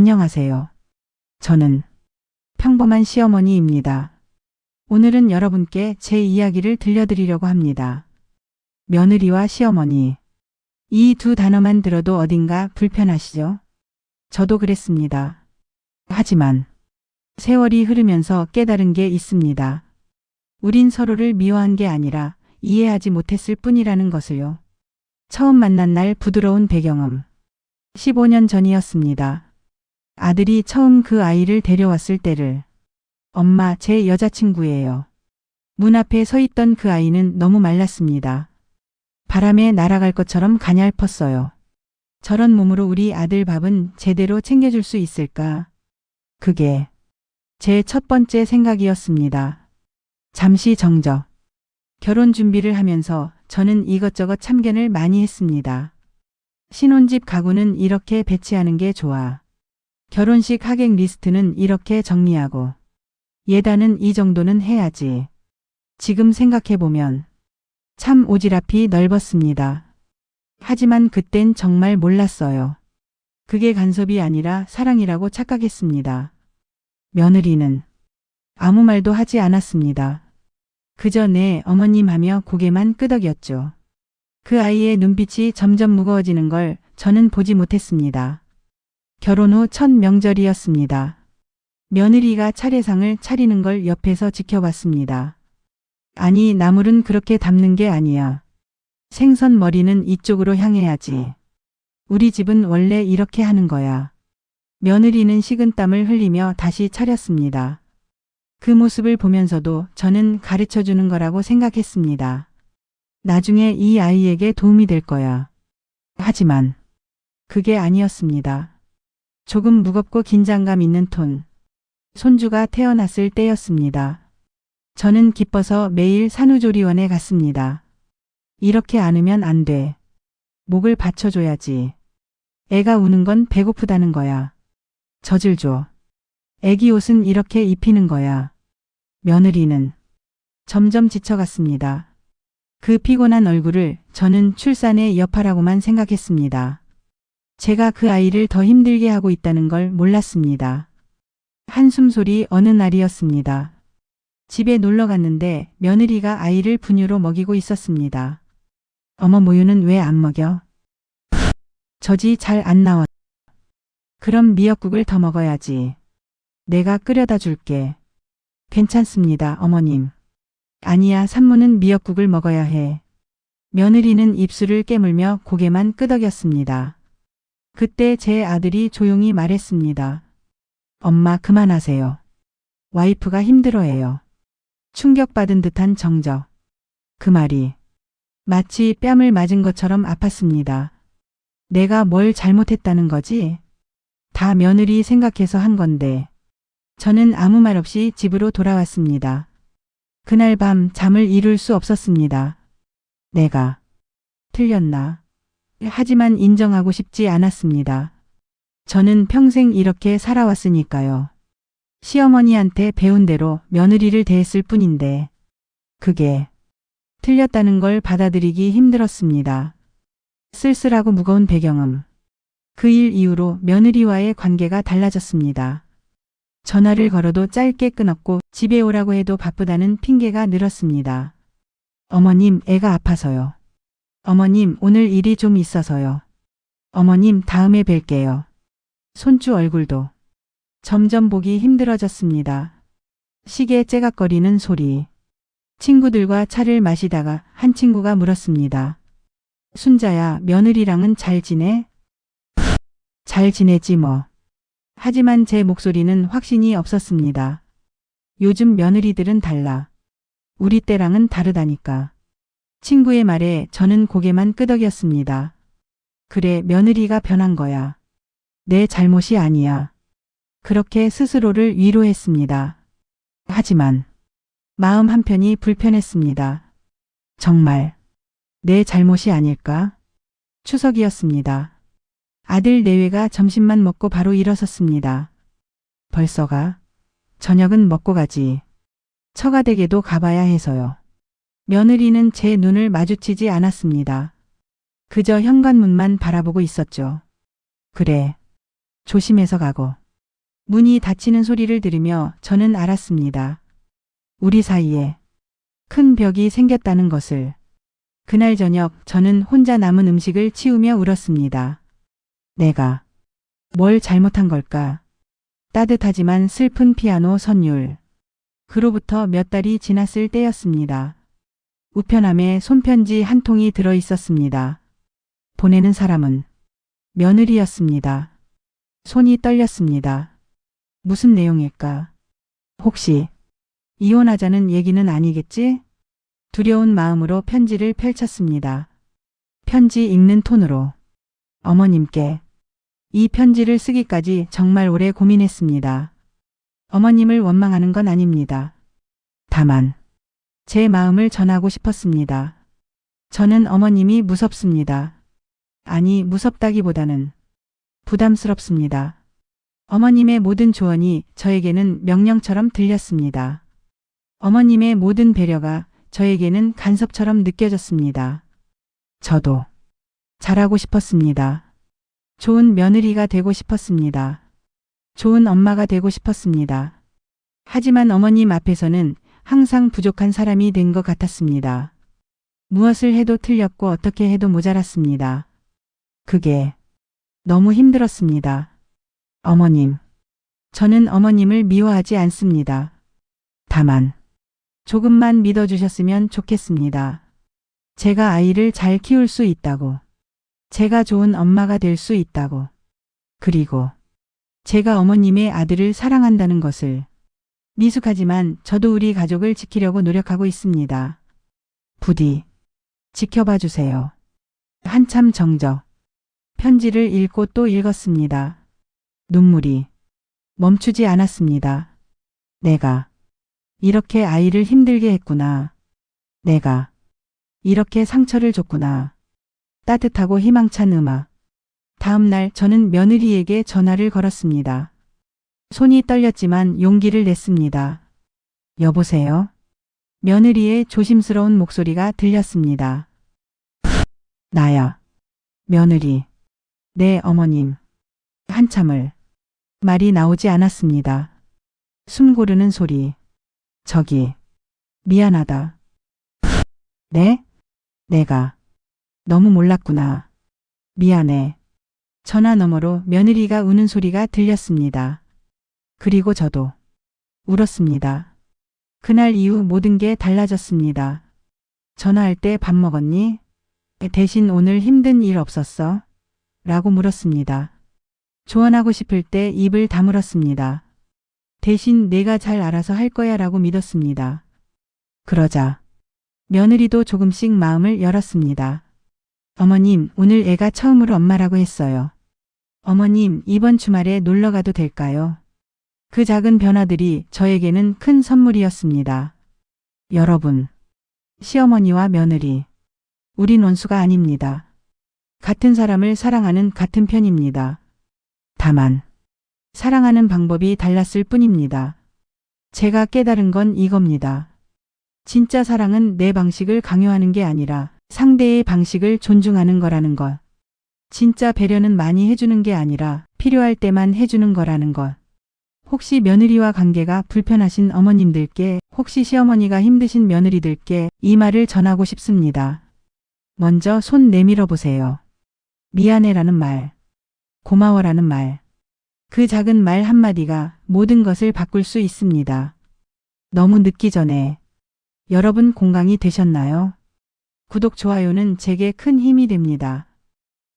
안녕하세요. 저는 평범한 시어머니입니다. 오늘은 여러분께 제 이야기를 들려드리려고 합니다. 며느리와 시어머니. 이 두 단어만 들어도 어딘가 불편하시죠? 저도 그랬습니다. 하지만 세월이 흐르면서 깨달은 게 있습니다. 우린 서로를 미워한 게 아니라 이해하지 못했을 뿐이라는 것을요. 처음 만난 날 부드러운 배경음. 15년 전이었습니다. 아들이 처음 그 아이를 데려왔을 때를. 엄마, 제 여자친구예요. 문 앞에 서 있던 그 아이는 너무 말랐습니다. 바람에 날아갈 것처럼 가냘펐어요. 저런 몸으로 우리 아들 밥은 제대로 챙겨줄 수 있을까? 그게 제 첫 번째 생각이었습니다. 잠시 정적. 결혼 준비를 하면서 저는 이것저것 참견을 많이 했습니다. 신혼집 가구는 이렇게 배치하는 게 좋아. 결혼식 하객 리스트는 이렇게 정리하고. 예단은 이 정도는 해야지. 지금 생각해보면 참 오지랖이 넓었습니다. 하지만 그땐 정말 몰랐어요. 그게 간섭이 아니라 사랑이라고 착각했습니다. 며느리는 아무 말도 하지 않았습니다. 그저 네 어머님 하며 고개만 끄덕였죠. 그 아이의 눈빛이 점점 무거워지는 걸 저는 보지 못했습니다. 결혼 후 첫 명절이었습니다. 며느리가 차례상을 차리는 걸 옆에서 지켜봤습니다. 아니, 나물은 그렇게 담는 게 아니야. 생선 머리는 이쪽으로 향해야지. 우리 집은 원래 이렇게 하는 거야. 며느리는 식은땀을 흘리며 다시 차렸습니다. 그 모습을 보면서도 저는 가르쳐주는 거라고 생각했습니다. 나중에 이 아이에게 도움이 될 거야. 하지만 그게 아니었습니다. 조금 무겁고 긴장감 있는 톤. 손주가 태어났을 때였습니다. 저는 기뻐서 매일 산후조리원에 갔습니다. 이렇게 안으면 안 돼. 목을 받쳐줘야지. 애가 우는 건 배고프다는 거야. 젖을 줘. 애기 옷은 이렇게 입히는 거야. 며느리는 점점 지쳐갔습니다. 그 피곤한 얼굴을 저는 출산의 여파라고만 생각했습니다. 제가 그 아이를 더 힘들게 하고 있다는 걸 몰랐습니다. 한숨 소리 어느 날이었습니다. 집에 놀러 갔는데 며느리가 아이를 분유로 먹이고 있었습니다. 어머, 모유는 왜 안 먹여? 젖이 잘 안 나와. 그럼 미역국을 더 먹어야지. 내가 끓여다 줄게. 괜찮습니다, 어머님. 아니야, 산모는 미역국을 먹어야 해. 며느리는 입술을 깨물며 고개만 끄덕였습니다. 그때 제 아들이 조용히 말했습니다. 엄마, 그만하세요. 와이프가 힘들어해요. 충격받은 듯한 정적. 그 말이 마치 뺨을 맞은 것처럼 아팠습니다. 내가 뭘 잘못했다는 거지? 다 며느리 생각해서 한 건데. 저는 아무 말 없이 집으로 돌아왔습니다. 그날 밤 잠을 이룰 수 없었습니다. 내가 틀렸나? 하지만 인정하고 싶지 않았습니다. 저는 평생 이렇게 살아왔으니까요. 시어머니한테 배운 대로 며느리를 대했을 뿐인데 그게 틀렸다는 걸 받아들이기 힘들었습니다. 쓸쓸하고 무거운 배경음. 그 일 이후로 며느리와의 관계가 달라졌습니다. 전화를 걸어도 짧게 끊었고 집에 오라고 해도 바쁘다는 핑계가 늘었습니다. 어머님, 애가 아파서요. 어머님, 오늘 일이 좀 있어서요. 어머님, 다음에 뵐게요. 손주 얼굴도 점점 보기 힘들어졌습니다. 시계 째각거리는 소리. 친구들과 차를 마시다가 한 친구가 물었습니다. 순자야, 며느리랑은 잘 지내? 잘 지내지 뭐. 하지만 제 목소리는 확신이 없었습니다. 요즘 며느리들은 달라. 우리 때랑은 다르다니까. 친구의 말에 저는 고개만 끄덕였습니다. 그래, 며느리가 변한 거야. 내 잘못이 아니야. 그렇게 스스로를 위로했습니다. 하지만 마음 한편이 불편했습니다. 정말 내 잘못이 아닐까? 추석이었습니다. 아들 내외가 점심만 먹고 바로 일어섰습니다. 벌써가? 저녁은 먹고 가지. 처가댁에도 가봐야 해서요. 며느리는 제 눈을 마주치지 않았습니다. 그저 현관문만 바라보고 있었죠. 그래. 조심해서 가고. 문이 닫히는 소리를 들으며 저는 알았습니다. 우리 사이에 큰 벽이 생겼다는 것을. 그날 저녁 저는 혼자 남은 음식을 치우며 울었습니다. 내가 뭘 잘못한 걸까? 따뜻하지만 슬픈 피아노 선율. 그로부터 몇 달이 지났을 때였습니다. 우편함에 손편지 한 통이 들어 있었습니다. 보내는 사람은 며느리였습니다. 손이 떨렸습니다. 무슨 내용일까? 혹시 이혼하자는 얘기는 아니겠지? 두려운 마음으로 편지를 펼쳤습니다. 편지 읽는 톤으로. 어머님께. 이 편지를 쓰기까지 정말 오래 고민했습니다. 어머님을 원망하는 건 아닙니다. 다만 제 마음을 전하고 싶었습니다. 저는 어머님이 무섭습니다. 아니, 무섭다기보다는 부담스럽습니다. 어머님의 모든 조언이 저에게는 명령처럼 들렸습니다. 어머님의 모든 배려가 저에게는 간섭처럼 느껴졌습니다. 저도 잘하고 싶었습니다. 좋은 며느리가 되고 싶었습니다. 좋은 엄마가 되고 싶었습니다. 하지만 어머님 앞에서는 항상 부족한 사람이 된 것 같았습니다. 무엇을 해도 틀렸고 어떻게 해도 모자랐습니다. 그게 너무 힘들었습니다. 어머님, 저는 어머님을 미워하지 않습니다. 다만 조금만 믿어주셨으면 좋겠습니다. 제가 아이를 잘 키울 수 있다고. 제가 좋은 엄마가 될 수 있다고. 그리고 제가 어머님의 아들을 사랑한다는 것을. 미숙하지만 저도 우리 가족을 지키려고 노력하고 있습니다. 부디 지켜봐 주세요. 한참 정적. 편지를 읽고 또 읽었습니다. 눈물이 멈추지 않았습니다. 내가 이렇게 아이를 힘들게 했구나. 내가 이렇게 상처를 줬구나. 따뜻하고 희망찬 음악. 다음 날 저는 며느리에게 전화를 걸었습니다. 손이 떨렸지만 용기를 냈습니다. 여보세요? 며느리의 조심스러운 목소리가 들렸습니다. 나야. 며느리. 네, 어머님. 한참을 말이 나오지 않았습니다. 숨 고르는 소리. 저기. 미안하다. 네? 내가 너무 몰랐구나. 미안해. 전화 너머로 며느리가 우는 소리가 들렸습니다. 그리고 저도 울었습니다. 그날 이후 모든 게 달라졌습니다. 전화할 때 밥 먹었니? 대신 오늘 힘든 일 없었어? 라고 물었습니다. 조언하고 싶을 때 입을 다물었습니다. 대신 내가 잘 알아서 할 거야 라고 믿었습니다. 그러자 며느리도 조금씩 마음을 열었습니다. 어머님, 오늘 애가 처음으로 엄마라고 했어요. 어머님, 이번 주말에 놀러 가도 될까요? 그 작은 변화들이 저에게는 큰 선물이었습니다. 여러분, 시어머니와 며느리, 우린 원수가 아닙니다. 같은 사람을 사랑하는 같은 편입니다. 다만 사랑하는 방법이 달랐을 뿐입니다. 제가 깨달은 건 이겁니다. 진짜 사랑은 내 방식을 강요하는 게 아니라 상대의 방식을 존중하는 거라는 것. 진짜 배려는 많이 해주는 게 아니라 필요할 때만 해주는 거라는 것. 혹시 며느리와 관계가 불편하신 어머님들께, 혹시 시어머니가 힘드신 며느리들께 이 말을 전하고 싶습니다. 먼저 손 내밀어 보세요. 미안해라는 말, 고마워라는 말. 그 작은 말 한마디가 모든 것을 바꿀 수 있습니다. 너무 늦기 전에. 여러분 공감이 되셨나요? 구독, 좋아요는 제게 큰 힘이 됩니다.